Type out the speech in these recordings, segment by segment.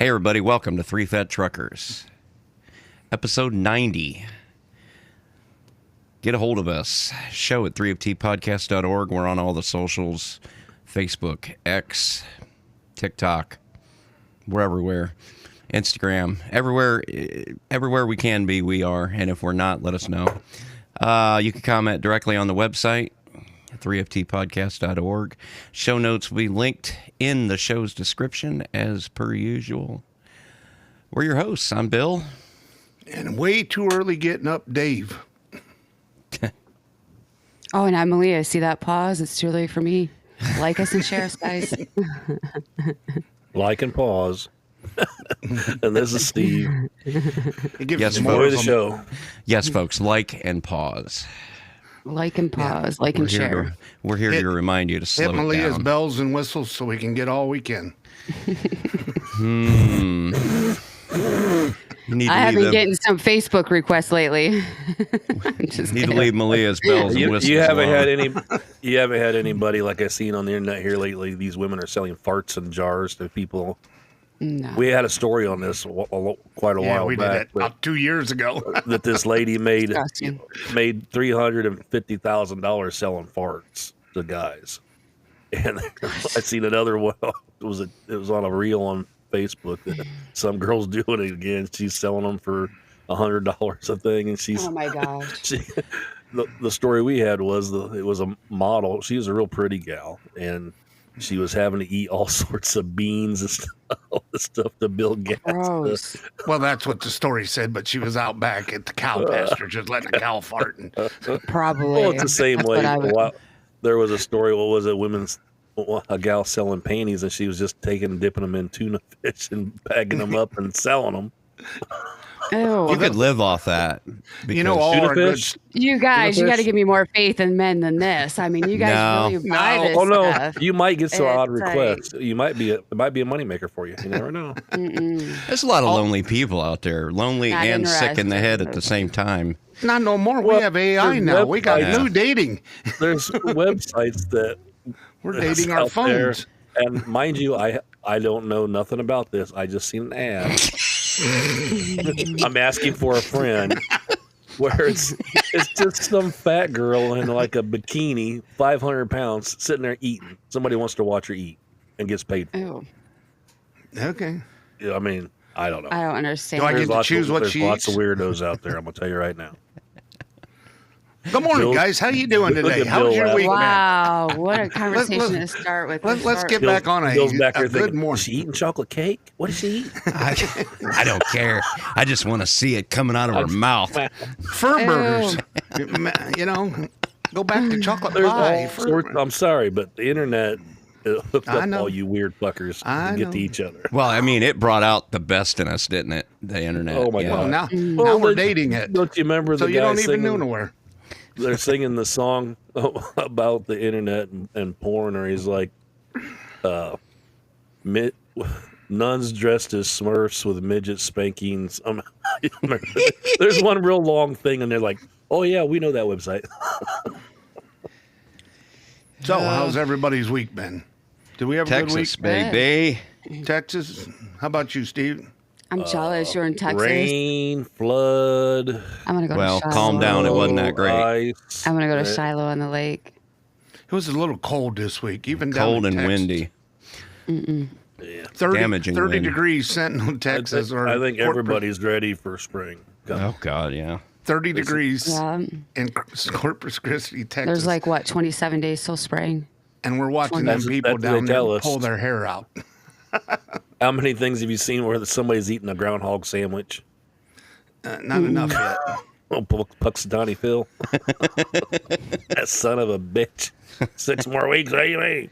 Hey, everybody, welcome to Three Fat Truckers, episode 90. Get a hold of us. Show at 3ftpodcast.org. We're on all the socials, Facebook, X, TikTok. We're everywhere. Instagram. Everywhere we can be, we are. And if we're not, let us know. You can comment directly on the website, 3ftpodcast.org. Show notes will be linked in the show's description as per usual. We're your hosts. I'm Bill. And way too early getting up, Dave. Oh, and I'm Malia. See that pause? It's too early for me. Like us and share us, guys. Like and pause. And this is Steve. Yes, Enjoy the show. Yes, folks, like and pause. Like and pause. Like and share. We're here to remind you to slow Hit it Malia's down. bells and whistles so we can get all we can. You need to I have leave been getting some Facebook requests lately. need to leave Malia's bells and whistles You haven't alone. had any. You haven't had anybody like I've seen on the internet here lately. These women are selling farts in jars to people. No. We had a story on this quite a while we back. did it about 2 years ago. That this lady made Disgusting. $350,000 selling farts to guys, and I seen another one. It was on a reel on Facebook that some girl's doing it again. She's selling them for $100 a thing, and she's Oh my gosh. the story we had was it was a model. She was a real pretty gal, and she was having to eat all sorts of beans and stuff, all this stuff to build gas. Gross. Well, that's what the story said, but she was out back at the cow pasture just letting a cow fart. And Probably. Well, it's the same That's way. what I would- There was a story. What was it? A gal selling panties, and she was just dipping them in tuna fish and bagging them up and selling them. Ew. You could live off that. you know, because- all Tuna our good. fish? You guys, you fish? got to give me more faith in men than this. I mean, you guys No. really buy No. this Oh no, stuff. you might get some odd It's like- requests. It might be a moneymaker for you. You never know. There's a lot of lonely people out there, lonely Not and sick in the interested. head at the same time. Not no more. Well, we have AI there's now. We got websites. new dating. There's websites that We're that's dating our out there. phones. And mind you, I don't know nothing about this. I just seen an ad. I'm asking for a friend where it's just some fat girl in like a bikini, 500 pounds, sitting there eating. Somebody wants to watch her eat and gets paid for Ew. Okay. it. I mean, I don't know. I don't understand. Do I get to lots choose what there's she lots eats? of weirdos out there. I'm gonna tell you right now. Good morning, Bill- guys. How you doing Look today? at How's Bill your week been? Wow, what a conversation let's- to start with. Let's get back on a Bill's back there good thinking, morning. is she eating chocolate cake? What is she eating? I don't care. I just want to see it coming out of her mouth. Fur Ew. burgers. You know, go back to chocolate There's pie. all Fur sorts. burgers. I'm sorry, but the internet hooked I up know. all you weird fuckers I to get know. to each other. Well, I mean, it brought out the best in us, didn't it? The internet. Oh, my Yeah. Well, God. now Well, we're they- dating it. Don't you remember So the you guy don't even singing? know nowhere. They're singing the song about the internet and porn, or he's like, nuns dressed as Smurfs with midget spankings. There's one real long thing, and they're like, "Oh yeah, we know that website." So, how's everybody's week been? Did we have a Texas, good baby. week? Texas. How about you, Steve? I'm jealous. You're in Texas. Rain, flood, I'm gonna go Well, to Shiloh. calm down. It wasn't that great. ice. I'm gonna go to Shiloh on the lake. It was a little cold this week, even down Cold in and Texas. windy. 30, Damaging 30 wind. degrees Sentinel, Texas. I think everybody's ready for spring. Oh, God, yeah. 30 degrees Yeah. in Corpus Christi, Texas. There's like what 27 days till spring. and we're watching That's- them people that's what they down there tell us. pull their hair out. How many things have you seen where somebody's eating a groundhog sandwich? Not enough yet. Oh, Puxatawny Phil. That son of a bitch. 6 more weeks, baby.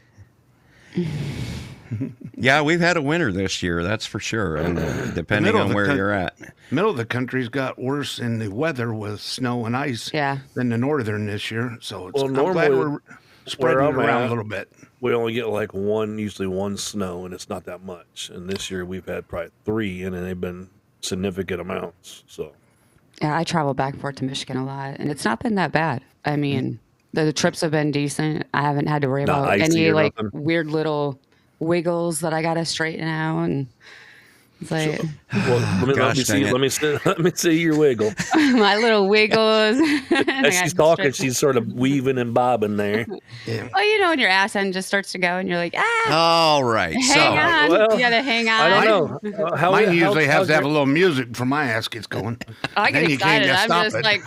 Yeah, we've had a winter this year, that's for sure. And depending middle of on the where coun- you're at. Middle of the country's got worse in the weather with snow and ice Yeah. than the northern this year. So it's, Well, I'm glad normally we're spreading where it I'm around at- a little bit. We only get like usually one snow, and it's not that much. And this year we've had probably 3, and they've been significant amounts. So Yeah, I travel back and forth to Michigan a lot, and it's not been that bad. I mean, the trips have been decent. I haven't had to worry Not about icy any or like nothing? weird little wiggles that I got to straighten out. And It's like Well, Gosh, dang it. let me see your wiggle. my little wiggles. As she's talking, she's sort of weaving and bobbing there. Well, you know, when your ass end just starts to go, and you're like, All right. hang So on, well, you gotta hang on. I don't know. Mine usually has how's to have a your- little music for my ass gets going. I get Then you can't excited. just I'm stop just it. like,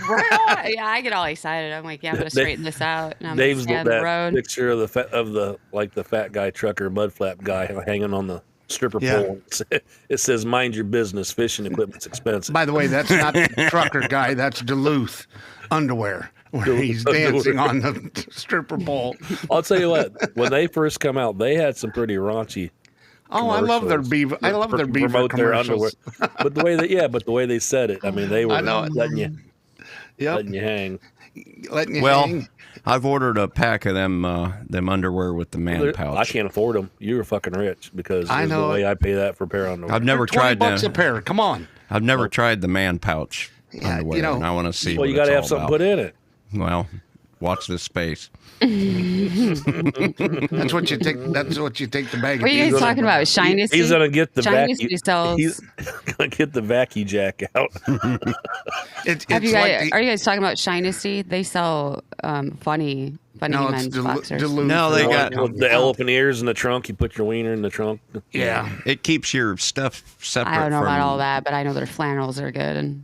yeah, I get all excited. I'm like, yeah, I'm gonna straighten this out, and I'm gonna Dave's stay got on the that road. picture of the fat guy trucker mud flap guy hanging on the stripper Yeah. pole. It says, "Mind your business. Fishing equipment's expensive." By the way, that's not the trucker guy. That's Duluth underwear, where he's dancing on the stripper pole. I'll tell you what. When they first come out, they had some pretty raunchy. Oh, I love their commercials beaver. I love their beaver promote their commercials. But the way they said it, I mean, they were I know it. letting you Yep, hang. letting you well, hang. I've ordered a pack of them underwear with the man pouch. I can't afford them. You were fucking rich because I there's no know way it. I pay that for a pair of underwear. I've never tried $20 a the pair. Come on. I've never tried the man pouch Yeah, underwear, you know- and I want to see. Well, what you got it's to have all something about. put in it. Well, watch this space. That's what you take. That's what you take the bag. What are you guys talking about? Shyness? He's gonna get the Shynessy sells. He's gonna get the vacuum jack out. It's Have you like guys? Are you guys talking about Shynessy? They sell funny no, it's men's boxers. Duluth. No, they got- With the elephant ears in the trunk. You put your wiener in the trunk. Yeah. It keeps your stuff separate. I don't know from, about all that, but I know their flannels are good and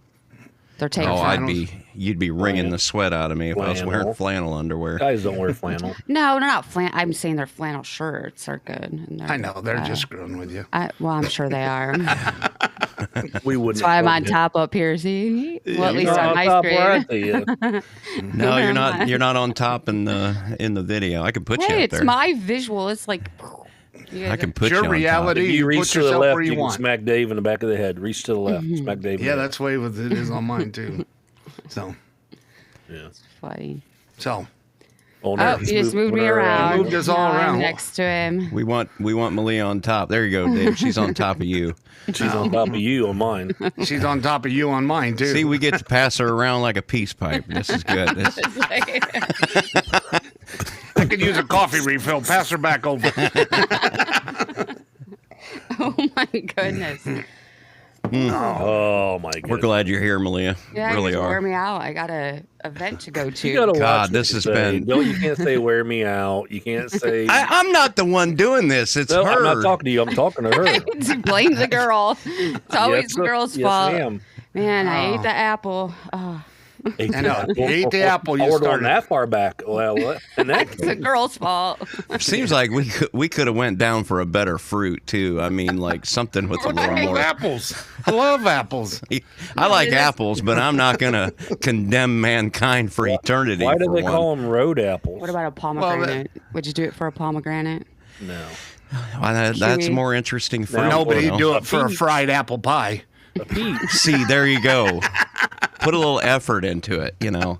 they're taken. Oh, Flannels? you'd be wringing the sweat out of me if I was wearing Flannel. flannel underwear. Guys don't wear flannel. No, they're not flannel. I'm saying their flannel shirts are good. And I know they're just screwing with you. Well, I'm sure they are. That's We wouldn't. why I'm have on top up here. See, well, at least You're on on my top where screen. I see you. No, you're not. mind. You're not on top in the video. I can put you Hey, up it's there. my visual. It's like you I guys can are- put Your you on reality. If you Put reach to the yourself left, where you you can want. smack Dave in the back of the head. Reach to the left, smack Dave. in Yeah, the head. that's the way with it is on mine too. So, Yeah. funny. so Oh, you just moved me around. Moved us all Now I'm around. next to him. top. We want Malia on top. There you go, Dave. She's on top of you. She's on top of you on mine. she's on top of you on mine too. See, we get to pass her around like a peace pipe. This is good. It's like- I could use a coffee refill. Pass her back over. oh my goodness. Oh my god. We're glad you're here, Malia. Yeah, really you wear are. me out. I got a event to go to. You gotta God, watch this what has you say. been- No, you can't say "wear me out." You can't say. I'm not the one doing this. It's no, her. I'm not talking to you. I'm talking to her. Blame the girl. It's always Yes, the girl's yes, fault. ma'am. Man, I Oh. ate the apple. Oh, I know. You ate the apple, you I wasn't started. that far back. Well, what? And that it's the girl's fault. Seems like we could have went down for a better fruit too. I mean, like something with a What's little wrong with more. apples? I love apples. I like It is- apples, but I'm not gonna condemn mankind for eternity. why do for they one. call them road apples? What about a pomegranate? Would you do it for a pomegranate? no? Why, that's Kiwi? more interesting for No, No, but you he'd know. do it for a fried apple pie. A peach. See, there you go. Put a little effort into it, you know.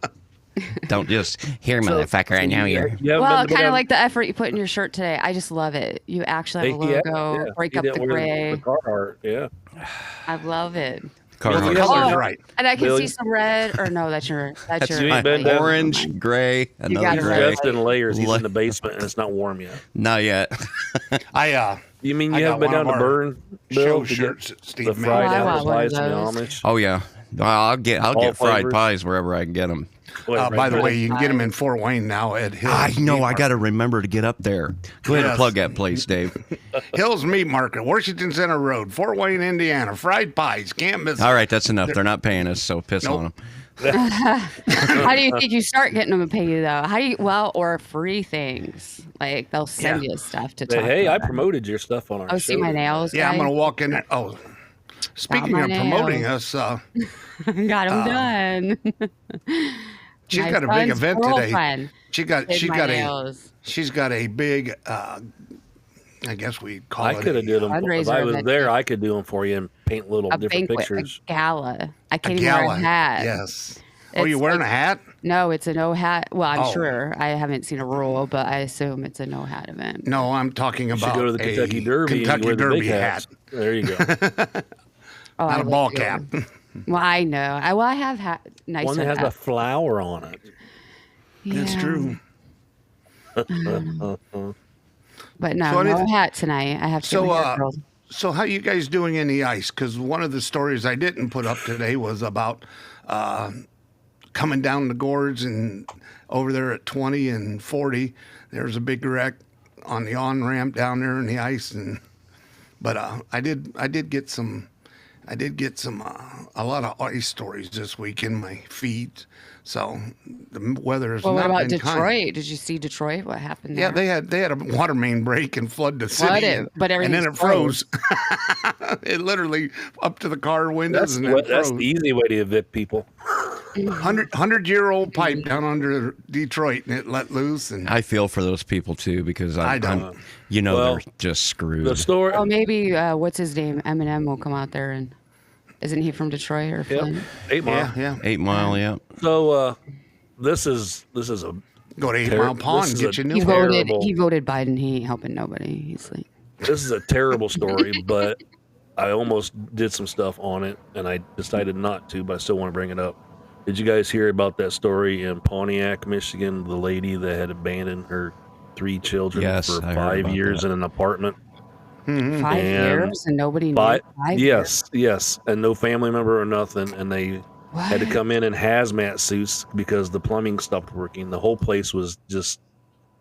Don't just here, motherfucker. I know you're. You haven't Well, been to kind of them- like the effort you put in your shirt today. I just love it. You actually have a Yeah, logo, yeah. break He up didn't the wear gray. The Carhartt, yeah. I love it. Carhartt. The color's Oh, right. And I can Bill, see some red, or no, that's your. That's You your. ain't been down- Orange, gray, got another it He's gray. dressed in layers. He's Li- in the basement and it's not warm yet. Not yet. You mean I you got haven't been one down of to our Burn, show Bill, to get shirts that the Steve made. fried Oh, I apple want one of pies from the those. Amish? Oh yeah. I'll get All fried flavors. pies wherever I can get them. By the way, you can get them in Fort Wayne now at Hills. I know. Meat I got to remember to get up there. Go ahead and Yes. plug that place, Dave. Hills Meat Market, Washington Center Road, Fort Wayne, Indiana. Fried pies, can't miss. All right, that's enough. They're not paying us, so piss Nope. on them. How do you think you start getting them to pay you though? How do you or free things like they'll send Yeah. you stuff to Say, talk hey, I about. promoted your stuff on our Oh, show. see my nails. Yeah, I'm guys? gonna walk in there. Oh, speaking my of promoting nails. us, Got them done. she's My got a big son's event today. girlfriend She got did she my got nails. she's got a big. I guess we call I it. could have did them. If fundraiser I was event. there, I could do them for you and paint little A different banquet, pictures. a gala. I a can't even wear gala. a hat. Yes. Oh, It's you wearing like- a hat? No, it's a no hat. Well, I'm Oh. sure. I haven't seen a rule, but I assume it's a no hat event. No, I'm talking You should about go to the Kentucky a Derby Kentucky and you wear the Derby big hats. hat, There you go. Oh, not I a would ball too. cap. Well, I know. I have nicer One that has a hats. flower on it. It's Yeah. true. But no, So no anything- hat tonight. I have to So, get my hair curled. So how you guys doing in the ice? Because one of the stories I didn't put up today was about coming down the gorge and over there at 20 and 40. There's a big wreck on the on ramp down there in the ice, but I did get some a lot of ice stories this week in my feed. So the weather is Well, what not about been Detroit? kind. Did you see Detroit? What happened Yeah, there? they had a water main break and flood the city, Flooded, but and then everything's it froze. It literally up to the car windows, That's the easy way to evict people. 100-year-old pipe down under Detroit, and it let loose. And I feel for those people too because I don't. Well, they're just screwed. The story. Oh, maybe what's his name? Eminem will come out there, and isn't he from Detroit or Yep. Flint? 8 Mile. yeah. 8 Mile, yeah. So this is a Go to 8 Ter- Mile Pond, this is get a you He new. Terrible. voted Biden. He ain't helping nobody. He's like, this is a terrible story, but I almost did some stuff on it, and I decided not to, but I still want to bring it up. Did you guys hear about that story in Pontiac, Michigan? The lady that had abandoned her 3 children Yes, for I heard 5 about years that. in an apartment. 5 And years and nobody knew. But 5 years. yes, and no family member or nothing, and they had to What? come in hazmat suits because the plumbing stopped working. The whole place was just.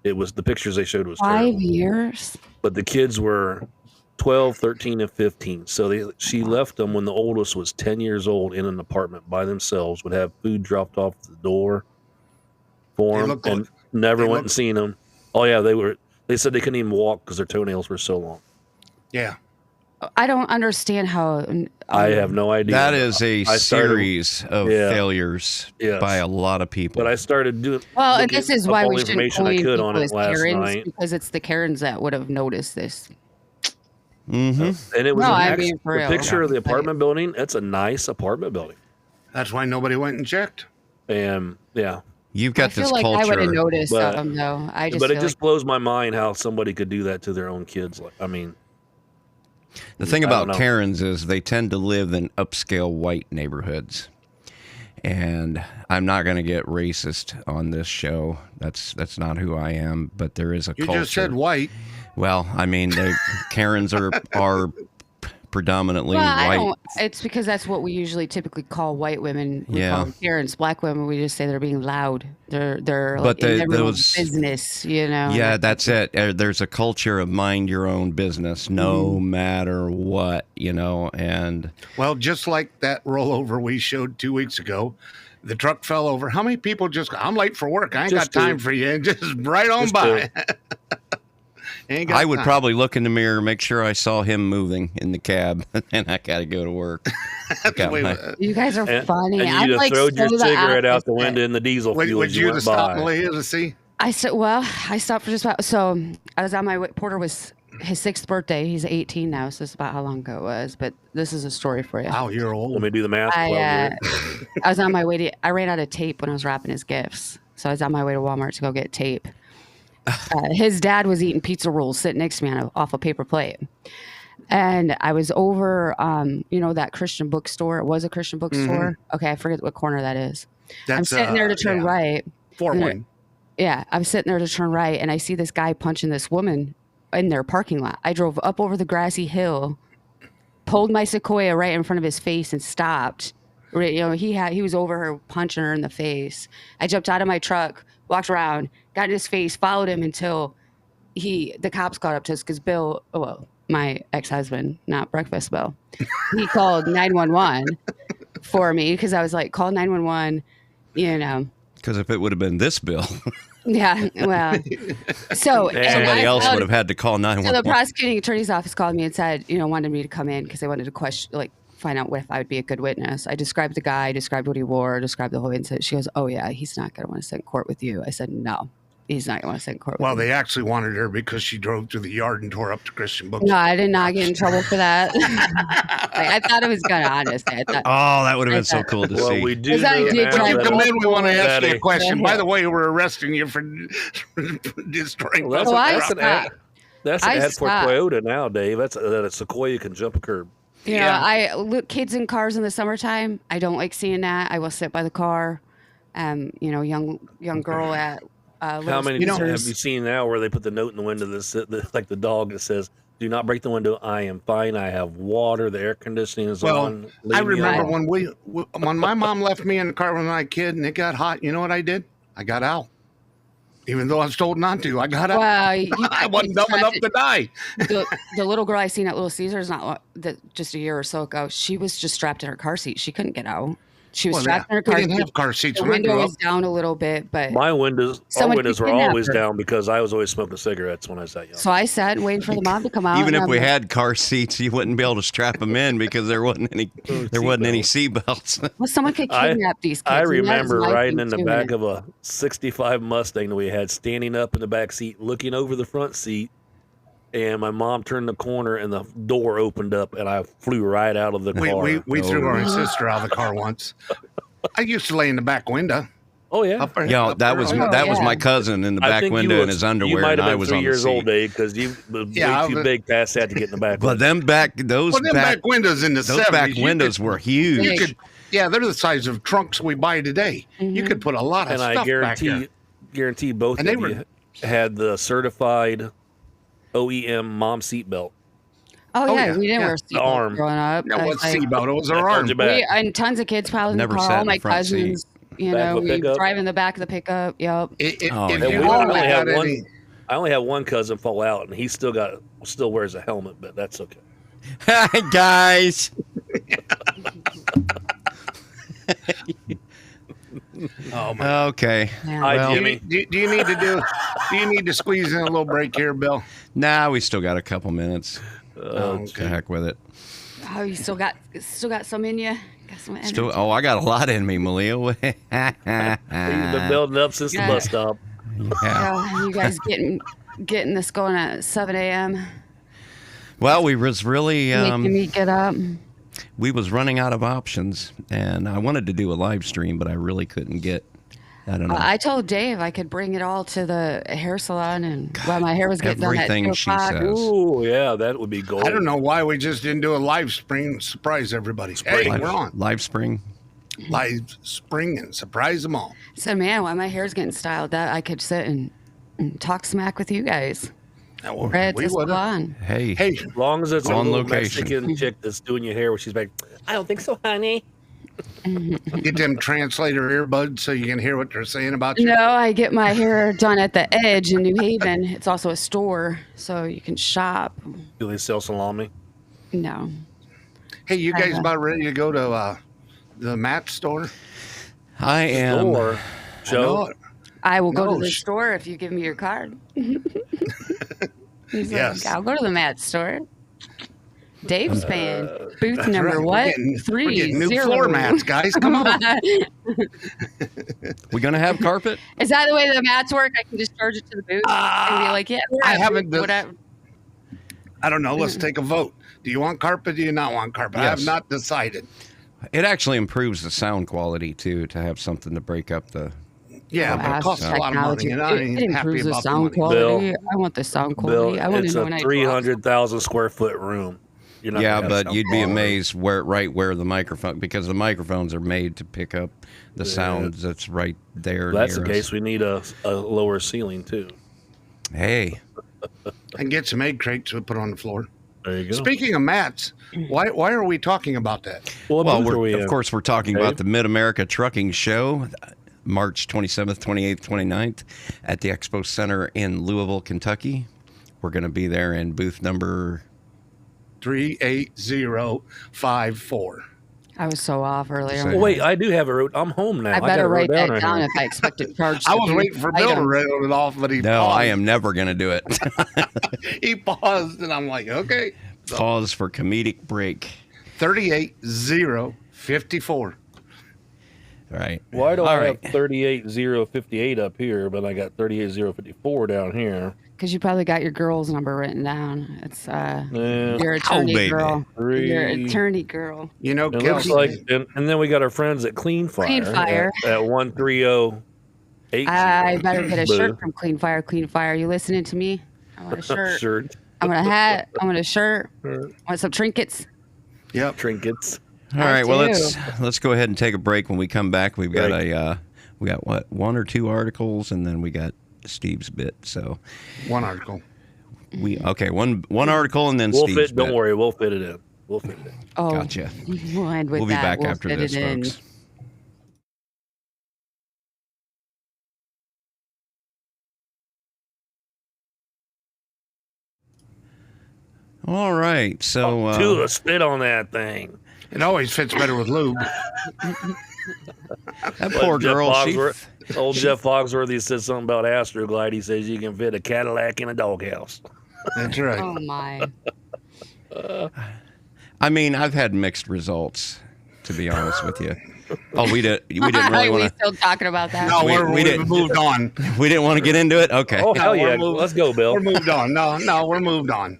It was the pictures they showed was 5 terrible. years? But the kids were 12, 13, and 15. So she left them when the oldest was 10 years old in an apartment by themselves, would have food dropped off at the door for They them, look and good. never They went look- and seen them. Oh, yeah, they said they couldn't even walk because their toenails were so long. Yeah. I don't understand how. I have no idea. That is a I started- series of Yeah. failures Yes. by a lot of people. But I started doing. Well, and looking this is up why all we the shouldn't information I coin could people on it as last Karens, night. because it's the Karens that would have noticed this. Mm-hmm. And it was No, an I ex- mean, for the real. picture of the Yeah. apartment building. It's a nice apartment building, That's why nobody went and checked. and yeah, You've I got feel this like I would have culture. noticed but- something though. I just but it feel just blows my mind how somebody could do that to their own kids. Like, I mean, The thing I don't about know. Karens is they tend to live in upscale white neighborhoods. And I'm not going to get racist on this show. That's not who I am, but there is a You culture. just said white. Well, I mean, Karens are predominantly well, I white. don't. It's because that's what we usually typically call white women. We Yeah. call them Karens. Black women, we just say they're being loud. They're But like in they- everyone's those- business, you know. Yeah, that's it. There's a culture of mind your own business, no matter what, and Well, just like that rollover we showed 2 weeks ago, the truck fell over. How many people I'm late for work. I ain't Just got time two. for you. And just right on Just by. Ain't got I would time. probably look in the mirror, make sure I saw him moving in the cab, and I got to go to work. Got Wait, my- You guys are and, funny. and I'm you like just throwed your so the cigarette out the opposite. window in the diesel Would, fuel would as you you to went stop by. Malia to see? I stopped for just about. So I was on my way. Porter was his 6th birthday. He's 18 now, so that's about how long ago it was. But this is a story for you. Wow, you're Let old. me do the math. 12 years. I was on my way to. I ran out of tape when I was wrapping his gifts, so I was on my way to Walmart to go get tape. His dad was eating pizza rolls sitting next to me off a paper plate, and I was over, that Christian bookstore. It was a Christian bookstore. Okay, I forget what corner that is. I'm sitting there to turn right. Fort and Wayne. Yeah, I'm sitting there to turn right, and I see this guy punching this woman in their parking lot. I drove up over the grassy hill, pulled my Sequoia right in front of his face, and stopped. He was over her punching her in the face. I jumped out of my truck, walked around, got in his face, followed him until the cops got up to us because Bill, my ex-husband, not Breakfast Bill, he called 911 for me because I was like, call 911, Because if it would have been this bill, Yeah, well, so and somebody I else found- would have had to call So the 911. prosecuting attorney's office called me and said, wanted me to come in because they wanted to find out if I would be a good witness. I described the guy, described what he wore, described the whole incident. She goes, "Oh yeah, he's not going to want to sit in court with you." I said, "No, he's not going to want to sit in court." Well, with me. they actually wanted her because she drove through the yard and tore up the Christian book. No, I did not get in trouble for that. I thought it was going to, honestly. I thought, Oh, that would have I been so thought- cool to Well, see. we do Because I know did now drive If you that- come in, we want to ask you a Daddy. question. Yeah. By the way, we're arresting you for destroying. Well, So I that's an stopped. That's an I ad for stopped. Toyota now, Dave. That a Sequoia can jump a curb. Yeah. Kids in cars in the summertime. I don't like seeing that. I will sit by the car. Young girl at How Little many Caesars. have you seen now where they put the note in the window like the dog that says Do not break the window. I am fine. I have water. The air conditioning is Well, on. I Leave me remember alone." when my mom left me in the car when I was a kid and it got hot. You know what I did? I got out. Even though I was told not to, I got out. Well, I wasn't dumb enough to die. the little girl I seen at Little Caesars just a year or so ago, she was just strapped in her car seat. She couldn't get out. She was Well, strapped in her we car didn't seat. have car seats The when I window grew up. was down a little bit, but Our Someone windows could were kidnap always her. down because I was always smoking cigarettes when I was that young. so I sat waiting for the mom to come out. Even and if I'm we like, had car seats, you wouldn't be able to strap them in because there wasn't any seat belts. well, someone could I- kidnap these kids. I and that is remember my riding thing, in the too, back man. of a 65 Mustang that we had, standing up in the back seat, looking over the front seat, and my mom turned the corner and the door opened up and I flew right out of the car. We threw our sister out of the car once. I used to lay in the back window. Oh yeah. Up there- Yeah, up that there was on- Oh, that was yeah. my cousin in the I back think window you in his underwear, You might and have I been was 3 on the years old, seat. Dave, because you were Yeah, I way too was- big past that to get in the back. But them those Well, them back windows in the those 70s, back you windows could- were huge. You could, yeah, they're the size of trunks we buy today. You could put a lot of and stuff I guarantee both And of they were- you had the certified OEM mom seatbelt. Oh, yeah, yeah, we didn't yeah. wear The arm. seatbelts growing up. back there. That was I- seatbelt. It was I our told arm. you back. and tons of kids piled in the Never car. sat All in the my front seat. cousins, you Back know, of a we pickup? drive in the back of the pickup. Yep. If Oh, if yeah. you We haven't only got had one- any, I only have one cousin fall out, and he still wears a helmet, but that's okay. Hi guys. oh my. Okay. Yeah. Hi, Well- Jimmy. Do you need to squeeze in a little break here, Bill? Nah, we still got a couple minutes. Okay. To heck with it. Oh, you still got some in you? Got some energy? Still, I got a lot in me, Malia. You've been building up since the Yeah. bus stop. Yeah. Oh, you guys getting this going at 7 a.m. Well, we was really Making me get up. we was running out of options, and I wanted to do a live stream, but I really couldn't get. I don't know. I told Dave I could bring it all to the hair salon, and while my hair was getting done at everything 2 she o'clock. says. Ooh, yeah, that would be gold. I don't know why we just didn't do a live spring surprise everybody. Hey, Spring. we're on Live spring. live spring and surprise them all. So, man, while my hair's getting styled, that I could sit and talk smack with you guys. Now, Right at we the would. salon. Hey. Hey, As long as it's a On little location. Mexican chick that's doing your hair, where she's like, "I don't think so, honey." get them translator earbuds so you can hear what they're saying about you. No, I get my hair done at the Edge in New Haven. It's also a store, so you can shop. Do they sell salami? No. Hey, you guys about ready to go to the Matt store? I am. Or I Joe? know. I will go No, to the sh- store if you give me your card. He's Yes. like, I'll go to the Matt store. Dave's paying. Booth That's number right. what? We're getting new 30. floor mats, guys. Come on. We gonna have carpet? Is that the way the mats work? I can just charge it to the booth and be like, yeah, I haven't done- whatever. I don't know. Let's take a vote. Do you want carpet? Do you not want carpet? I have Yes. not decided. It actually improves the sound quality too to have something to break up the. Yeah, but it costs a lot of money, and I ain't It happy improves the about the sound money. quality. I want the sound quality. Bill, I want it's to know when a I 300,000 square foot room. You're not Yeah, gonna have but sound you'd be quality. amazed where the microphone, because the microphones are made to pick up the sounds that's right there. If that's the near case, us. we need a lower ceiling too. Hey, And get some egg crates to put on the floor. There you go. Speaking of mats, why are we talking about that? Well, well, booth are we of in? course we're talking Dave? about the Mid America Trucking Show, March 27th, 28th, 29th at the Expo Center in Louisville, Kentucky. We're going to be there in booth number. 38054. I was so off earlier. Say- Well, wait, I do have a road. I'm home now. I got better it write wrote that right down here. if I expect to charge. I the was booth waiting for Bill to item. rattle it off, but he No, paused. I am never going to do it. He paused, and I'm like, okay. Pause for comedic break. 38054. All right. Why do All I right. have 38058 up here, but I got 38054 down here? Because you probably got your girl's number written down. It's Yeah. your attorney baby. girl. Your Three. attorney girl. You know, It looks Kelsey, like, and then we got our friends at Clean Fire. Clean Fire. At 13080. I better get a Boo. shirt from Clean Fire. Clean Fire. You listening to me? I want a shirt. Shirt, I want a hat. I want a shirt. I want some trinkets. yep. trinkets. All I right. Well, do. let's go ahead and take a break. When we come back, we've got Right. we got what, one or two articles, and then we got Steve's bit. So One article. One article and then We'll Steve's fit. Don't bit. worry, we'll fit it in. We'll fit it in. Oh, Gotcha. We'll end with We'll be that. back We'll after fit this, it in. folks. All right, so To a spit on that thing. It always fits better with lube. that poor Jeff girl, Old Jeff Foxworthy said something about Astroglide. He says you can fit a Cadillac in a doghouse. That's right. Oh my. I mean, I've had mixed results, to be honest with you. Oh, we didn't really we want to. still talking about that? No, We we've didn't- moved on. We didn't want to get into it. Okay. Oh hell we're yeah! moving- Let's go, Bill. We're moved on. No, we're moved on.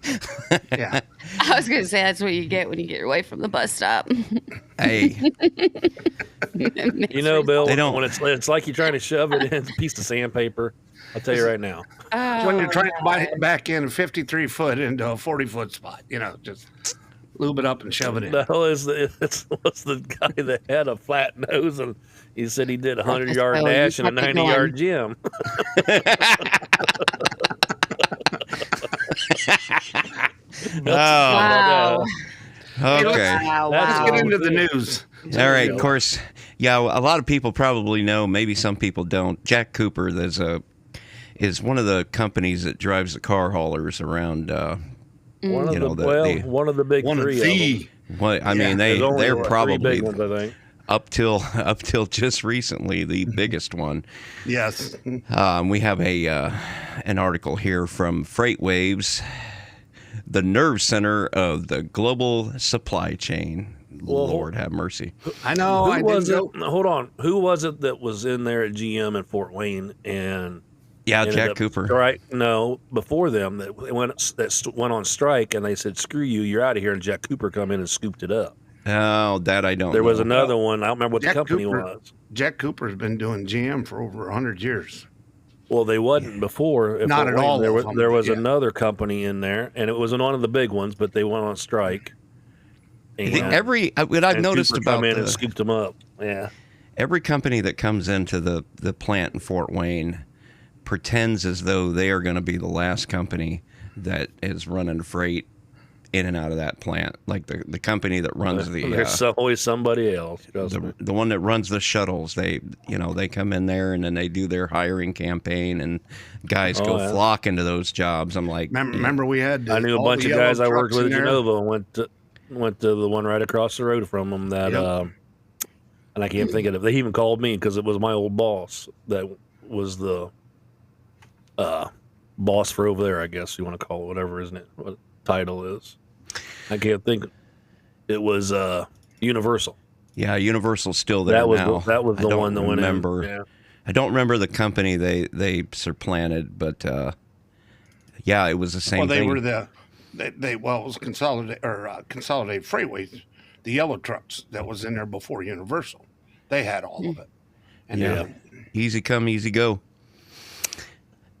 Yeah. I was gonna say that's what you get when you get away from the bus stop. Hey, You know, Bill, They don't- when it's like you're trying to shove it in a piece of sandpaper. I'll tell you right now. It's when you're trying to back in a 53 foot into a 40 foot spot, just lube it up and shove it in. The hell is what's the guy that had a flat nose and he said he did a 100-yard Oh, you dash and a kept it 90-yard gym. Wow. okay. Wow. Let's Wow. get into the news. All right. Of course, yeah. A lot of people probably know. Maybe some people don't. Jack Cooper is one of the companies that drives the car haulers around. One of You know, one of the big One of three. the. What I mean, There's only they're three probably big ones, I think. up till just recently the biggest one. Yes. We have an article here from FreightWaves, the nerve center of the global supply chain. Well, Lord have mercy. I know. I Who was didn't it? know. Hold on. Who was it that was in there at GM in Fort Wayne and Yeah, ended Jack up Cooper. Right? No, before them that went on strike and they said, "Screw you, you're out of here." And Jack Cooper come in and scooped it up. Oh, that I don't. There was know. another one. I don't remember what Jack the company Cooper. was. Jack Cooper's been doing GM for over 100 years. Well, they wasn't before. Not at all There of was, them, there was yeah. another company in there, and it wasn't one of the big ones, but they went on strike. And, What I've and noticed Cooper about come in and the, scooped them up. Yeah. every company that comes into the plant in Fort Wayne pretends as though they are going to be the last company that is running freight in and out of that plant. Like the company that runs There's always somebody else. Trust me. the one that runs the shuttles. They come in there and then they do their hiring campaign and guys go yeah. flock into those jobs. I'm like, Remember we had. I knew a all bunch the of guys I yellow worked trucks with in at there. Genova and went to the one right across the road from them that Yep. and I can't think of it. They even called me because it was my old boss that was the boss for over there, I guess you want to call it, whatever isn't it what title is. I can't think. It was Universal. yeah, Universal's still there That was now. that was I the don't one that went remember. in. Yeah. I don't remember the company they supplanted, but yeah, it was the same Well, they thing. were it was Consolidated Consolidated Freightways, the yellow trucks that was in there before Universal. They had all of it. And Yeah. then Easy come, easy go.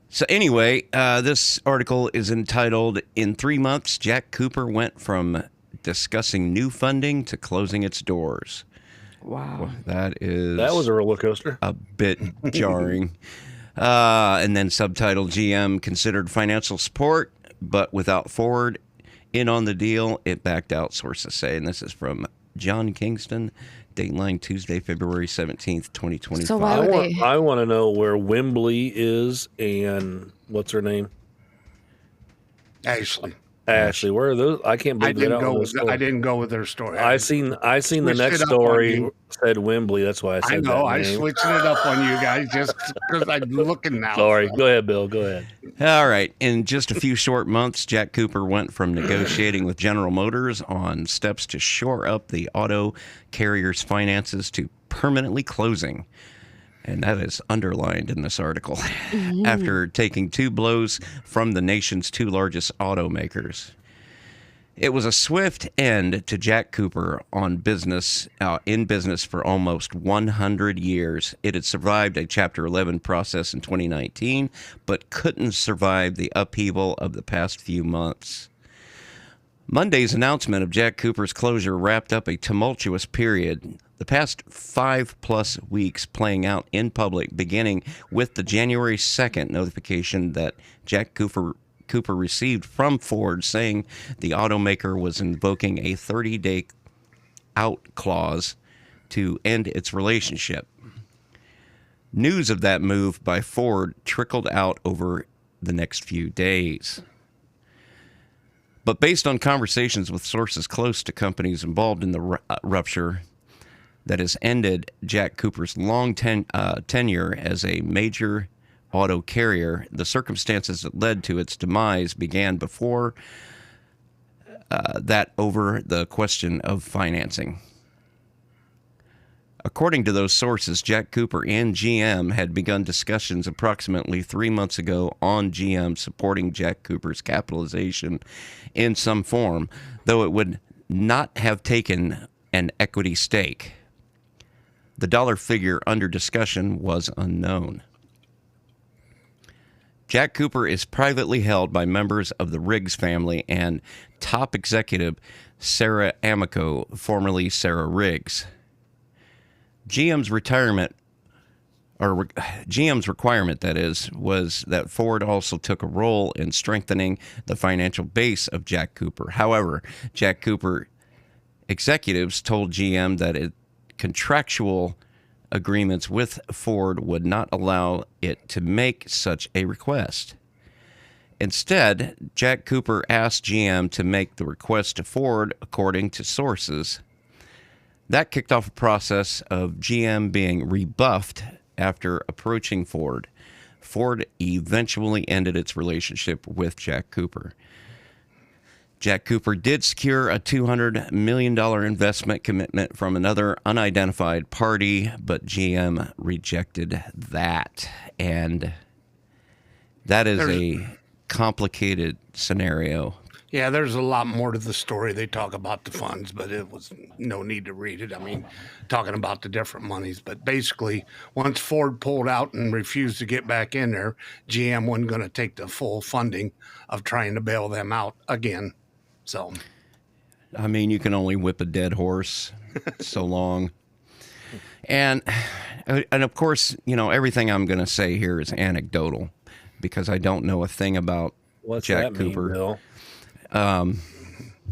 So anyway, this article is entitled, "In 3 months, Jack Cooper went from discussing new funding to closing its doors." Wow. That That was a roller coaster. a bit jarring. And then subtitled, "GM considered financial support, but without Ford in on the deal, it backed out," sources say. And this is from John Kingston, Dateline, Tuesday, February 17th, 2025. So why would they? I want to know where Wembley is and what's her name? Ashley. Ashley. Where are those? I can't I believe they're didn't out go with with those stories. I didn't go with their story. I seen the switched next it up on story you. said Wembley. That's why I I said know. that I name. switched it up on you guys just because I'm looking now. Sorry. Go ahead, Bill. Go ahead. All right. In just a few short months, Jack Cooper went from negotiating with General Motors on steps to shore up the auto carrier's finances to permanently closing. And that is underlined in this article. After taking 2 blows from the nation's 2 largest automakers. It was a swift end to Jack Cooper in business for almost 100 years. It had survived a Chapter 11 process in 2019, but couldn't survive the upheaval of the past few months. Monday's announcement of Jack Cooper's closure wrapped up a tumultuous period. The past 5+ weeks playing out in public, beginning with the January 2nd notification that Jack Cooper Cooper received from Ford, saying the automaker was invoking a 30-day out clause to end its relationship. News of that move by Ford trickled out over the next few days. But based on conversations with sources close to companies involved in the rupture that has ended Jack Cooper's long tenure as a major auto carrier, the circumstances that led to its demise began before that over the question of financing. According to those sources, Jack Cooper and GM had begun discussions approximately 3 months ago on GM supporting Jack Cooper's capitalization in some form, though it would not have taken an equity stake. The dollar figure under discussion was unknown. Jack Cooper is privately held by members of the Riggs family and top executive Sarah Amico, formerly Sarah Riggs. GM's requirement, that is, was that Ford also took a role in strengthening the financial base of Jack Cooper. However, Jack Cooper executives told GM that contractual agreements with Ford would not allow it to make such a request. Instead, Jack Cooper asked GM to make the request to Ford, according to sources. That kicked off a process of GM being rebuffed after approaching Ford. Ford eventually ended its relationship with Jack Cooper. Jack Cooper did secure a $200 million investment commitment from another unidentified party, but GM rejected that. And that is a complicated scenario. Yeah, there's a lot more to the story. They talk about the funds, but it was no need to read it. I mean, talking about the different monies. But basically, once Ford pulled out and refused to get back in there, GM wasn't going to take the full funding of trying to bail them out again. So, I mean, you can only whip a dead horse so long. And of course, you know, everything I'm going to say here is anecdotal because I don't know a thing about What's Jack that Cooper. mean, Bill?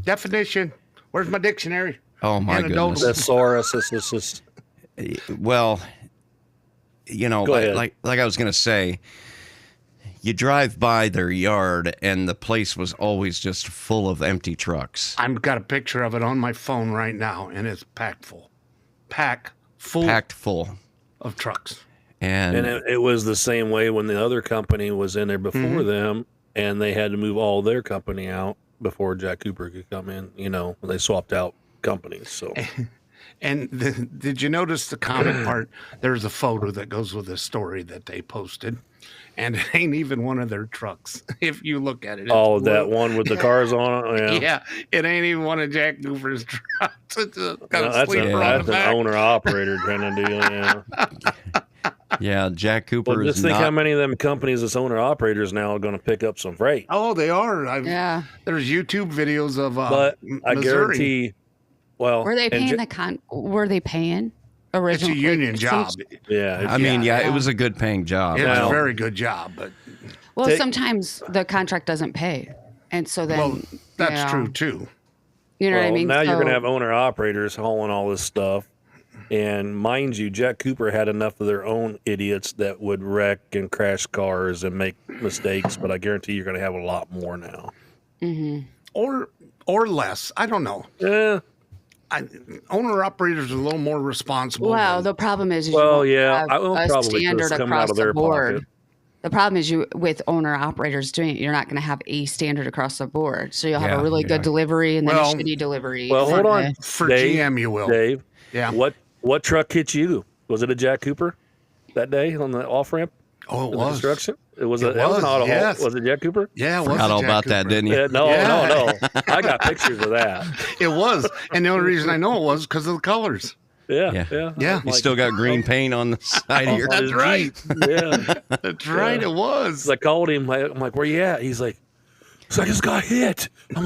definition. Where's my dictionary? Oh my Anecdotal. goodness. Thesaurus. Well, you know, Go ahead. like I was going to say, you drive by their yard and the place was always just full of empty trucks. I've got a picture of it on my phone right now, and it's packed full. Packed full of trucks. And it was the same way when the other company was in there before them, and they had to move all their company out before Jack Cooper could come in. You know, when they swapped out companies. So, And did you notice the comment part? There's a photo that goes with the story that they posted, and it ain't even one of their trucks. If you look at it, it's oh, blue. that one with the cars on it. Yeah, it ain't even one of Jack Cooper's trucks. It's a kind No, of that's sleeper on an the back. owner operator kind of deal. Yeah. yeah, Jack Cooper Well, is just think not. how many of them companies that's owner operators now are going to pick up some freight. Oh, they are. Yeah. There's YouTube videos of But I Missouri. guarantee. Well, Were they and paying Were they paying It's original? a union like, job. Yeah, I mean, Yeah. it was a good paying job. It's a Now- very good job, but Well, Take- sometimes the contract doesn't pay, and so then well, that's yeah. true too. You know well, what I mean? now you're going to So- have owner operators hauling all this stuff. And mind you, Jack Cooper had enough of their own idiots that would wreck and crash cars and make mistakes. But I guarantee you're going to have a lot more now. Or less. I don't know. Yeah. Owner operators are a little more responsible. Well, than- the problem is, Well, you won't yeah, have I will a probably standard just come out across of their the board. pocket. The problem is, you with owner operators doing it, you're not going to have a standard across the board. So you'll have Yeah, a really yeah. good delivery and then Well- a shitty delivery. Well, hold on. for Dave, GM, you will. Dave, Yeah. what truck hit you? Was it a Jack Cooper that day on the off ramp? Oh, it The was. construction? It was It that was was, not a yes. Was it Jack Cooper? Yeah, it was. Forgot a all Jack about that, Cooper. didn't you? Yeah, no, Yeah. no. I got pictures of that. It was, and the only reason I know it was because of the colors. Yeah, Yeah. yeah. Yeah. You still got green paint on the side of your. That's right. Yeah. That's right. It was. I called him. I'm like, where you at? He's like, So I just got hit. I'm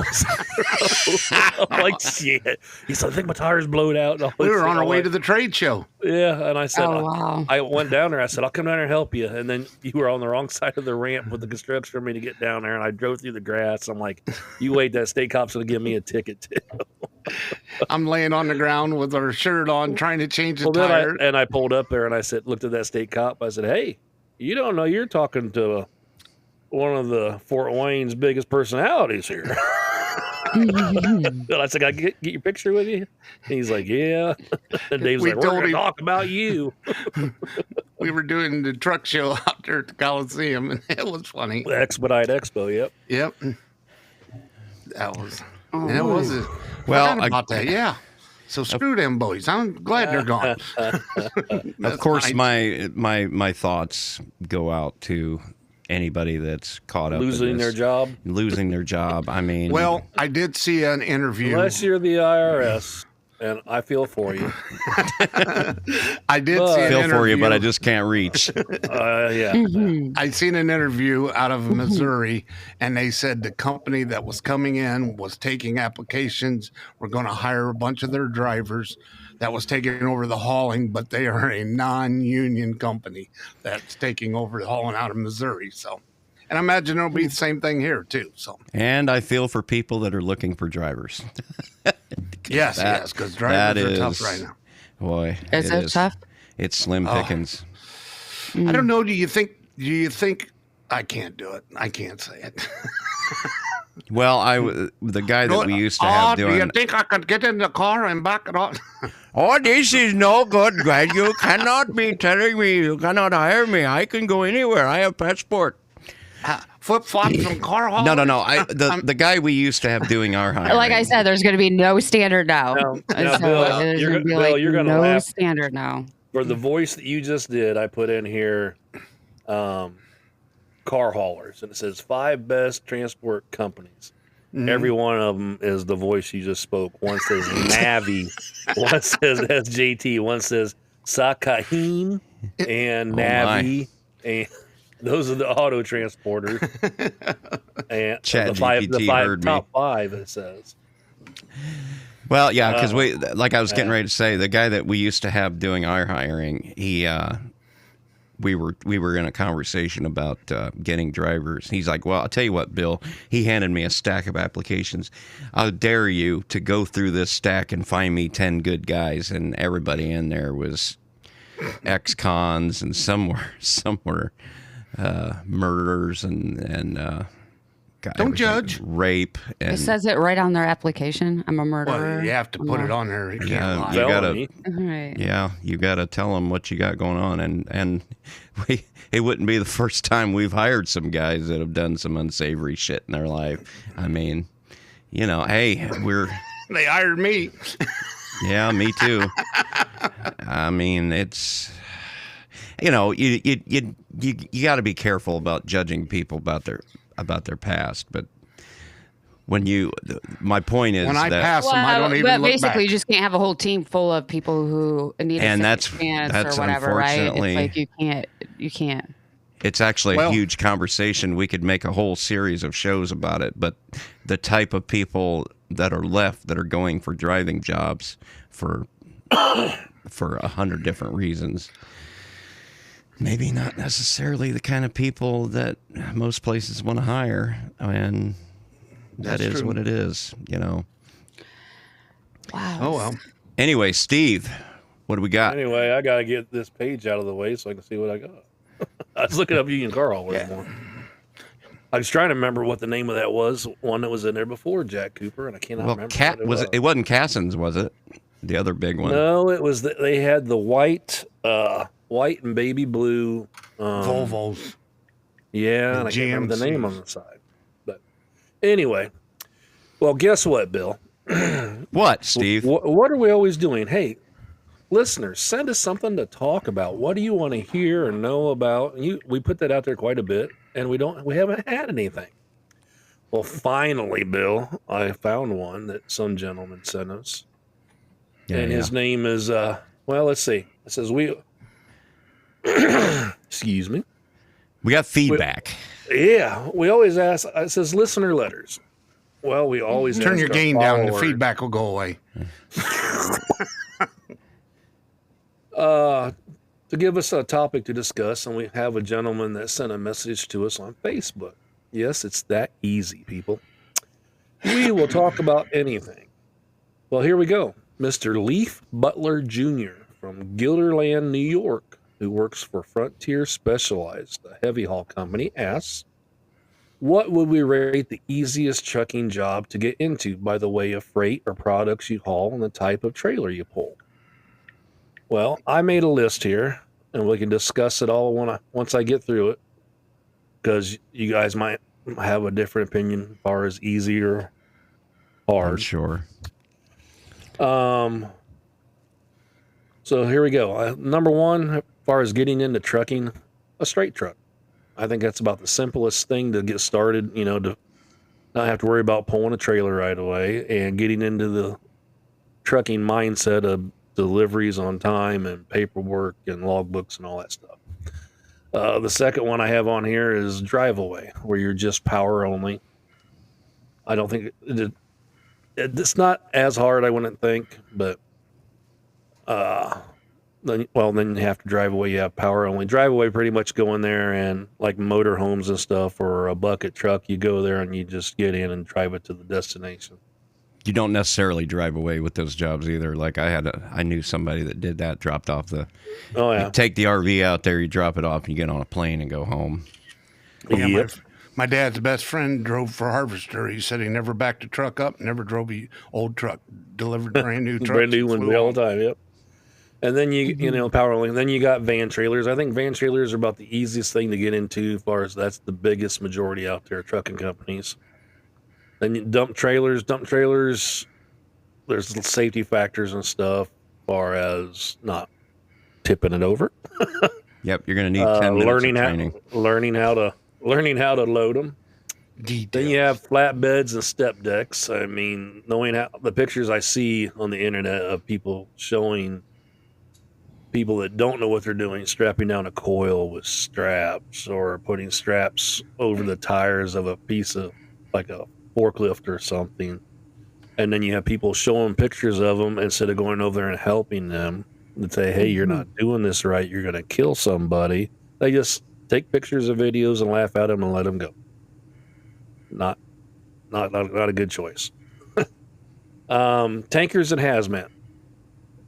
like, shit. He said, I think my tires blowed out. And all We this were shit. on our I'm way like, to the trade show. yeah. And I said, Oh, wow. I went down there. I said, I'll come down there and help you. And then you were on the wrong side of the ramp with the construction for me to get down there. And I drove through the grass. I'm like, you wait, that state cop's going to give me a ticket too. I'm laying on the ground with our shirt on, trying to change the Well, tire. then I pulled up there and I said, looked at that state cop. I said, hey, you don't know you're talking to one of the Fort Wayne's biggest personalities here. And I said, I get your picture with you? And he's like, yeah. And Dave's We like, we're told going to him- talk about you. We were doing the truck show out there at the Coliseum, and it was funny. The Expedite Expo, yep. Yep. That was. Oh, And it was. Well, Well, about that. Yeah. So screw them boys. I'm glad they're gone. Of course, my thoughts go out to anybody that's caught up Losing in their this, job. losing their job. I mean, Well, I did see an interview. Unless you're the IRS, and I feel for you. I did Well, see I an feel interview. for you, but I just can't reach. Yeah. I seen an interview out of Missouri, and they said the company that was coming in was taking applications. We're going to hire a bunch of their drivers that was taking over the hauling, but they are a non-union company that's taking over the hauling out of Missouri. So, and I imagine it'll be the same thing here too. So, And I feel for people that are looking for drivers. yes, That- because drivers are tough is- right now. Boy, Is it tough? It's slim Oh. pickings. I don't know. Do you think? I can't do it? I can't say it. Well, the guy that we used to have do you doing. think I could get in the car and back it up? Oh, this is no good, Greg. You cannot be telling me you cannot hire me. I can go anywhere. I have passport. Flip flops from car hauling? No. The guy we used to have doing our hiring. Like I said, there's going to be no standard now. Now, So Bill, there's you're gonna be Bill, like you're gonna no laugh. standard now. For the voice that you just did, I put in here car haulers, and it says 5 best transport companies. Every one of them is the voice you just spoke. One says Navi, one says SJT, one says Sakahim and Navi, and those are the auto transporters. And the ChatGPT heard me. top 5 it says. Well, yeah, because like I was getting ready to say, the guy that we used to have doing our hiring, we were in a conversation about getting drivers. He's like, well, I'll tell you what, Bill. He handed me a stack of applications. I'll dare you to go through this stack and find me 10 good guys, and everybody in there was ex-cons, and some were murderers and God, Don't everything. judge. Rape and It says it right on their application. I'm a murderer. Well, you have to put it on there. You can't Yeah, lie. you gotta- Felony. Right. Yeah, you got to tell them what you got going on, and it wouldn't be the first time we've hired some guys that have done some unsavory shit in their life. I mean, hey, They hired me. yeah, me too. I mean, it's you got to be careful about judging people about their past, but my point is When I that pass them, I don't even but look basically, back. you just can't have a whole team full of people who need a And second chance that's or whatever, right? unfortunately- It's like you can't. it's actually Well- a huge conversation. We could make a whole series of shows about it, but the type of people that are left that are going for driving jobs for 100 different reasons, maybe not necessarily the kind of people that most places want to hire, and that That's is true. what it is, Wow. Oh, well. Anyway, Steve, what do we got? Anyway, I got to get this page out of the way so I can see what I got. I was looking up Union Car Haulers more. I was trying to remember what the name of that was. One that was in there before Jack Cooper, and I cannot Well, remember. Cat what was it? It wasn't Cassins, was it? The other big one. No, it was. They had the white and baby blue. Volvos. Yeah, The and I can't remember the name GMCs. on the side. But anyway, well, guess what, Bill? What, Steve? What are we always doing? Hey, listeners, send us something to talk about. What do you want to hear or know about? We put that out there quite a bit, and we haven't had anything. Well, finally, Bill, I found one that some gentleman sent us, and his name is let's see. It says excuse me. We got feedback. Yeah, we always ask. It says listener letters. Well, we always Turn ask your our gain down. The followers, feedback will go away. to give us a topic to discuss, and we have a gentleman that sent a message to us on Facebook. Yes, it's that easy, people. We will talk about anything. Well, here we go. Mr. Leaf Butler Jr. from Guilderland, New York, who works for Frontier Specialized, a heavy haul company, asks, what would we rate the easiest trucking job to get into by the way of freight or products you haul and the type of trailer you pull? Well, I made a list here, and we can discuss it all once I get through it, because you guys might have a different opinion as far as easy or I'm hard. sure. So here we go. Number one, as far as getting into trucking, a straight truck. I think that's about the simplest thing to get started, to not have to worry about pulling a trailer right away and getting into the trucking mindset of deliveries on time and paperwork and logbooks and all that stuff. The second one I have on here is drive away, where you're just power only. I don't think it's not as hard, I wouldn't think, but then you have to drive away. You have power only. Drive away, pretty much go in there and like motor homes and stuff, or a bucket truck, you go there and you just get in and drive it to the destination. You don't necessarily drive away with those jobs either. Like I knew somebody that did that, dropped off Oh yeah. you take the RV out there, you drop it off, and you get on a plane and go home. Yeah, Yep. my dad's best friend drove for Harvester. He said he never backed a truck up, never drove a old truck, delivered brand new trucks. Brand new and ones flew all on. the time. Yep. And then power only. And then you got van trailers. I think van trailers are about the easiest thing to get into, as far as that's the biggest majority out there, trucking companies. Then you dump trailers. There's safety factors and stuff, as far as not tipping it over. Yep, you're going to need 10 minutes learning of how training. learning how to load them. Details. Then you have flatbeds and step decks. I mean, knowing how the pictures I see on the internet of people showing people that don't know what they're doing, strapping down a coil with straps, or putting straps over the tires of a piece of like a forklift or something. And then you have people showing pictures of them instead of going over there and helping them and say, hey, you're not doing this right. You're going to kill somebody. They just take pictures of videos and laugh at them and let them go. Not a good choice. Tankers and hazmat.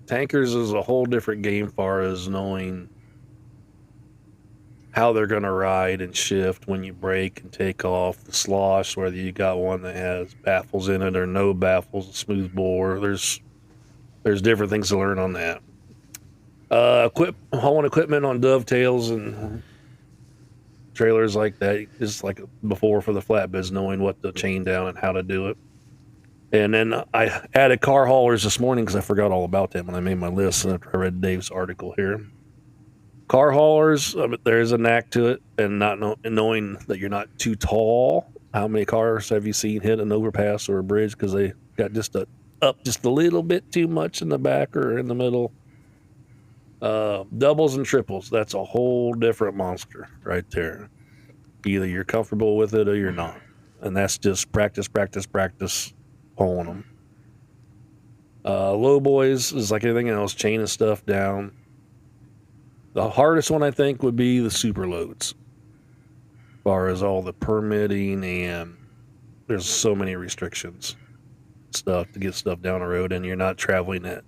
Tankers is a whole different game, far as knowing how they're going to ride and shift when you brake and take off, the slosh, whether you got one that has baffles in it or no baffles, a smooth bore. There's different things to learn on that. Hauling equipment on dovetails and trailers like that, just like before for the flatbeds, knowing what to chain down and how to do it. And then I added car haulers this morning because I forgot all about them when I made my list after I read Dave's article here. Car haulers, there's a knack to it, and knowing that you're not too tall. How many cars have you seen hit an overpass or a bridge because they got just a little bit too much in the back or in the middle? Doubles and triples, that's a whole different monster right there. Either you're comfortable with it or you're not, and that's just practice pulling them. Low boys is like anything else, chaining stuff down. The hardest one, I think, would be the super loads, as far as all the permitting, and there's so many restrictions stuff to get stuff down the road, and you're not traveling at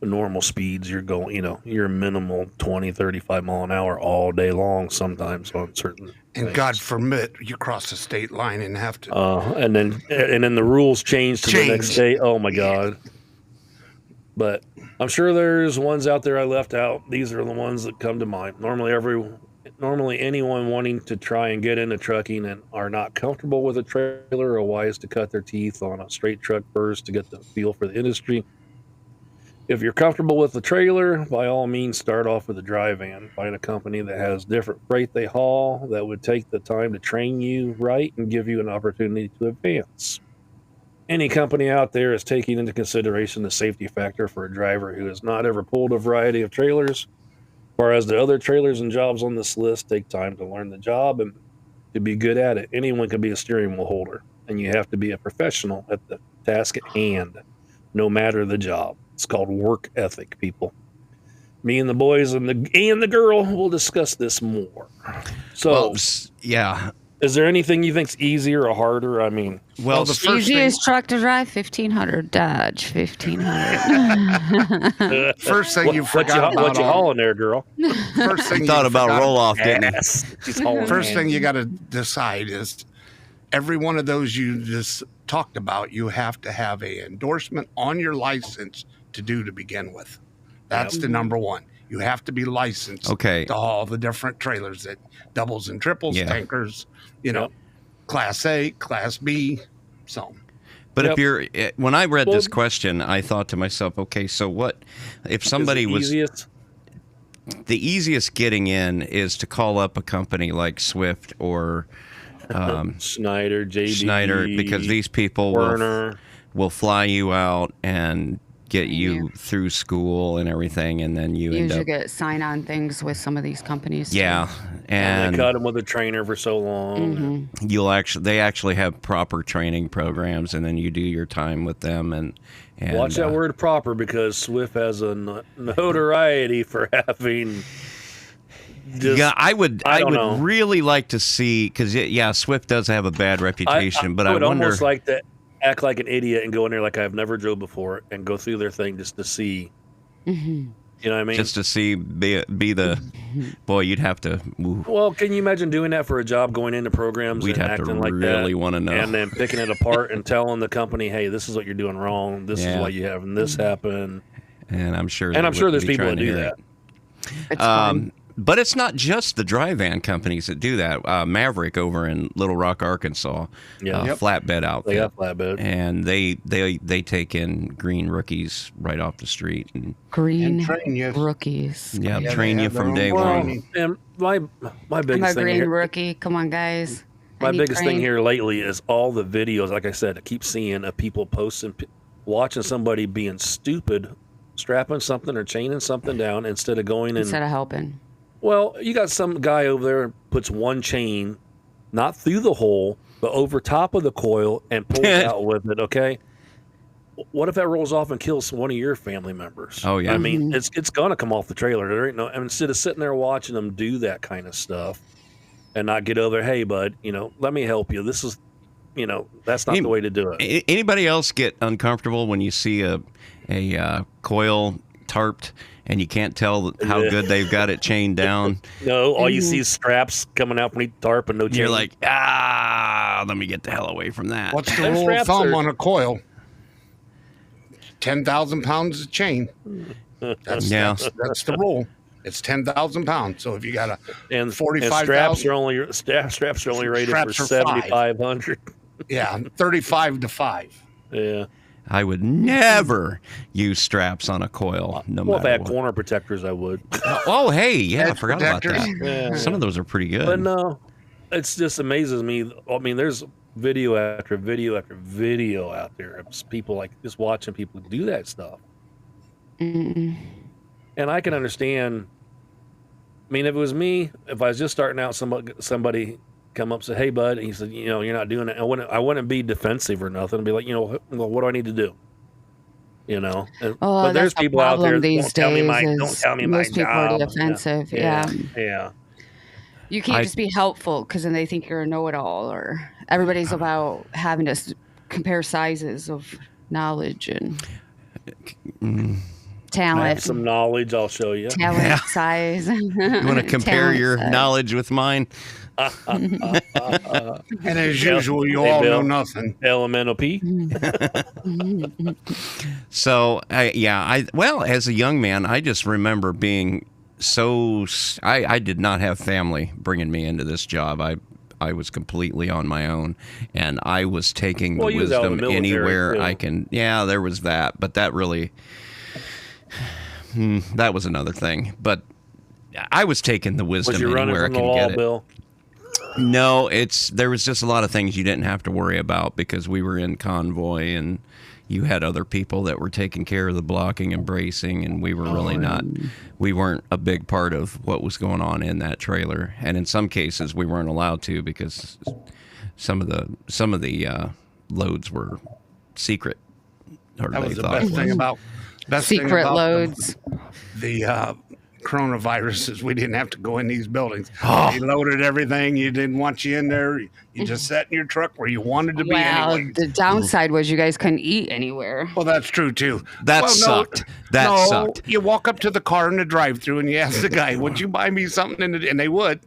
normal speeds. You're going, you're minimal 20, 35 mile an hour all day long sometimes on certain And things. God forbid you cross the state line and have to. And then the rules change to the next day. Oh my God. But I'm sure there's ones out there I left out. These are the ones that come to mind. Normally anyone wanting to try and get into trucking and are not comfortable with a trailer are wise to cut their teeth on a straight truck first to get the feel for the industry. If you're comfortable with the trailer, by all means, start off with a dry van. Find a company that has different freight they haul that would take the time to train you right and give you an opportunity to advance. Any company out there is taking into consideration the safety factor for a driver who has not ever pulled a variety of trailers. Whereas the other trailers and jobs on this list take time to learn the job and to be good at it. Anyone can be a steering wheel holder, and you have to be a professional at the task at hand, no matter the job. It's called work ethic, people. Me and the boys and the girl will discuss this more. So, Well, yeah. is there anything you think's easier or harder? I mean, Well, the first thing, Easiest truck to drive, 1500 Dodge, 1500. first thing you what forgot you about. hauling there, girl? First thing thought you about forgot- roll off, didn't you? Yes. She's hauling First ass. thing you got to decide is every one of those you just talked about, you have to have a endorsement on your license to do to begin with. That's the number one. You have to be licensed Okay. to haul the different trailers that doubles and triples, Yeah. tankers, you know, Yep. class A, class B, so. But Yep. if you're, when I read this Well- question, I thought to myself, okay, so what if Is somebody it was easiest? the easiest getting in is to call up a company like Swift or Schneider, JD, Schneider, because these people Werner. will fly you out and get you through school and everything, and then you end Usually up, get sign-on things with some of these companies. too. yeah, And and they cut them with a trainer for so long. they actually have proper training programs, and then you do your time with them, and Watch that word proper, because Swift has a notoriety for having. Just, Yeah, I would don't know. really like to see, because yeah, Swift does have a bad reputation, but I would wonder. almost like to act like an idiot and go in there like I've never drove before and go through their thing just to see. You know what I mean? Just to see, be the boy, you'd have to. Ooh, Well, can you imagine doing that for a job, going into programs we'd and have to acting like really that, want to know. and then picking it apart and telling the company, "Hey, this is what you're doing wrong. This Yeah. is why you having this happen." And I'm sure. And they I'm sure wouldn't there's be people trying that to do hear that. it. It's fun. But it's not just the dry van companies that do that. Maverick over in Little Rock, Arkansas, Yeah. Yep. flatbed outfit. They got flatbed. And they take in green rookies right off the street and Green train you. rookies. yeah, Yeah, train they you have their from own day training. one. And my I'm biggest a thing green here, rookie. Come on, guys. I my need biggest thing train. here lately is all the videos. Like I said, I keep seeing of people posting, watching somebody being stupid, strapping something or chaining something down instead of going and. Instead of helping. Well, you got some guy over there puts one chain, not through the hole, but over top of the coil and pulls out with it. Okay. What if that rolls off and kills one of your family members? Oh, yeah. I mean, it's gonna come off the trailer. There ain't no. And instead of sitting there watching them do that kind of stuff, and not get over, hey, bud, let me help you. This is, that's not the way to do it. Anybody else get uncomfortable when you see a coil tarped and you can't tell how Yeah. good they've got it chained down? No, all you see is straps coming out from each tarp and no chain. You're like, let me get the hell away from that. What's the Those rule of straps thumb are- on a coil? 10,000 pounds of chain. That's the rule. It's 10,000 pounds. So if you got a and 45,000 straps are only straps are only rated Straps for are 5. 7,500. 35 to 5. Yeah. I would never use straps on a coil, no Well, if I matter had what. corner protectors, I would. Oh, hey, yeah, I Edge forgot about protectors. that. Yeah. Some of those are pretty good. But no, it's just amazes me. I mean, there's video after video after video out there of people like just watching people do that stuff. Mm-mm. And I can understand. I mean, if it was me, if I was just starting out, somebody come up and say, "Hey, bud," and he said, "You're not doing it." I wouldn't be defensive or nothing. I'd be like, well, what do I need to do? And, Oh, but there's that's the people out there. problem these Don't tell me my. days Don't is tell me my most people are job. defensive. Yeah. Yeah. Yeah. You can't just be helpful because then they think you're a know-it-all, or everybody's about having to compare sizes of knowledge and I talent. have some knowledge. I'll show you. Talent, Yeah. size. You want to compare your knowledge with mine? And as Yeah. usual, you Hey, all Bill. know nothing. Elemental P. So, as a young man, I just remember being I did not have family bringing me into this job. I was completely on my own, and I was taking the Well, you was out in wisdom the military, anywhere too. I can. Yeah, there was that, but that really, that was another thing. But I was taking the wisdom Was you running anywhere I from the can law, get it. Bill? No, there was just a lot of things you didn't have to worry about because we were in convoy and you had other people that were taking care of the blocking and bracing, and we were really not. We weren't a big part of what was going on in that trailer, and in some cases we weren't allowed to because some of the loads were secret. Or That they was the thought best was. thing about Secret loads. the coronavirus is we didn't have to go in these buildings. Oh. They loaded everything. You didn't want you in there. You just sat in your truck where you wanted to be Well, anyway. the downside was you guys couldn't eat anywhere. Well, that's true too. That Well, no, sucked. That no, sucked. You walk up to the car in the drive-through and you ask the guy, "Would you buy me something?" And they would.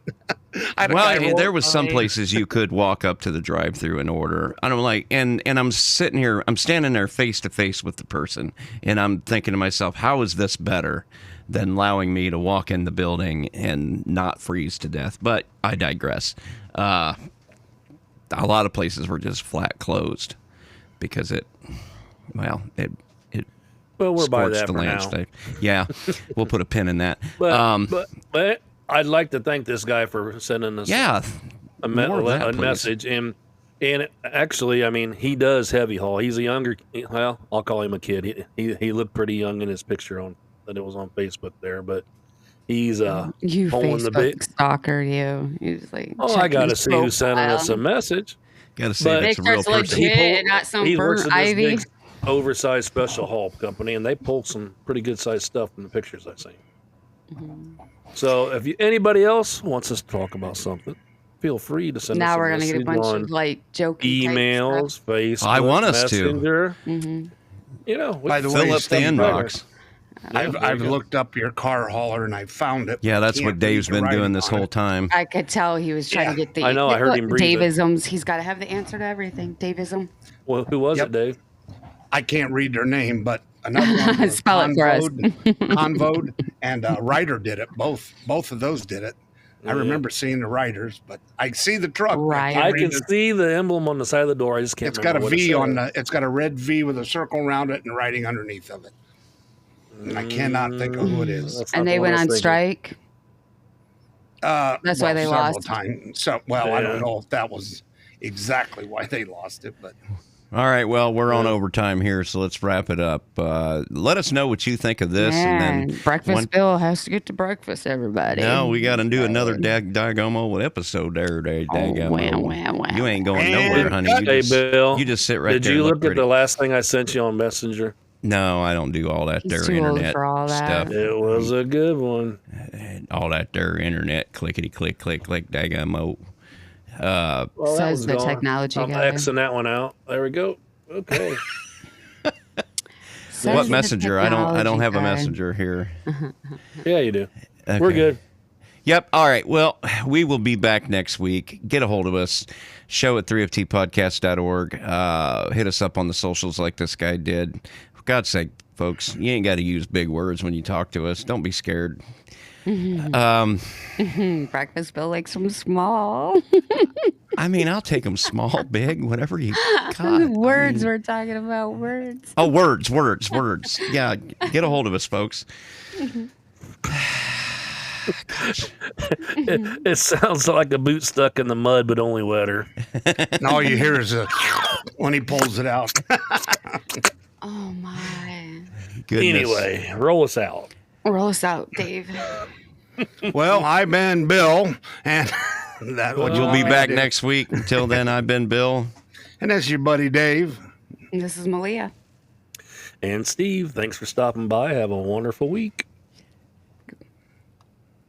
I had a guy Well, roll- there was some places you could walk up to the drive-through and order. And I'm like, and I'm sitting here, I'm standing there face to face with the person, and I'm thinking to myself, how is this better than allowing me to walk in the building and not freeze to death? But I digress. A lot of places were just flat closed because it Well, we're by scorched that the for now. landscape. Yeah, we'll put a pin in that. But I'd like to thank this guy for sending us Yeah, more of that, a please. message. And actually, I mean, he does heavy haul. He's a younger, well, I'll call him a kid. He looked pretty young in his picture that it was on Facebook there, but he's You pulling the Facebook big. stalker, you. He's like, Oh, I checking gotta his see who's sending us a profile. message. Gotta say But- that's a Make real sure it's person. legit. and not some he works burnt at this ivy. big, oversized special haul company, and they pull some pretty good sized stuff in the pictures I've seen. Mm-hmm. So if anybody else wants us to talk about something, feel free to send us Now a we're gonna get a message bunch on of like joking emails, Facebook, I want us to. Messenger. Mm-hmm. You know, By the Fill way, up the Steve, inbox. I've there you go. looked up your car hauler and I found it. Yeah, that's Can't what read Dave's the been writing doing this on whole it. time. I could tell he was trying to get the. I know, I heard him breathe it. Daveisms. He's got to have the answer to everything. Daveism. Well, who was Yep. it, Dave? I can't read their name, but another one was Spell it for us. Convode and Ryder did it. Both of those did it. I Yeah. remember seeing the Riders, but I see the truck. but Right. can't I read can it. see the emblem on the side of the door. I just can't. It's got a remember what it V on said. the. It's got a red V with a circle around it and writing underneath of it. And I cannot think of who it is. That's not And the they one went I on was thinking. strike. That's why they several lost. times. So, well, I Yeah. don't know if that was exactly why they lost it, but All right, well, we're on overtime here, so let's wrap it up. Let us know what you think of this, Man, and then breakfast one- Bill has to get to breakfast, everybody. No, we got to do another Dagomo episode there, Dagomo. wow. You ain't going And- nowhere, honey. You Hey, just, Bill. you just sit right Did there. you and look at pretty. the last thing I sent you on Messenger? No, I don't do all that He's there too old internet for all that. stuff. It was a good one. All that there internet clickety click Dagomo. Well, that Says was the gone. technology I'm guy. Xing that one out. There we go. Okay. Says What the messenger? I don't technology have a guy. messenger here. Yeah, you do. We're Okay. good. Yep. All right. Well, we will be back next week. Get a hold of us. Show at 3ftpodcast.org. Hit us up on the socials like this guy did. For God's sake, folks, you ain't got to use big words when you talk to us. Don't be scared. Breakfast Bill likes them small. I mean, I'll take them small, big, whatever you got. Words, we're talking about words. Oh, words. Yeah, get a hold of us, folks. It sounds like a boot stuck in the mud, but only wetter. and all you hear is a when he pulls it out. Oh my. Goodness. Anyway, roll us out. Roll us out, Dave. Well, I've been Bill, and that what We'll be want me back to do. next week. Until then, I've been Bill. And that's your buddy Dave. This is Malia. And Steve, thanks for stopping by. Have a wonderful week.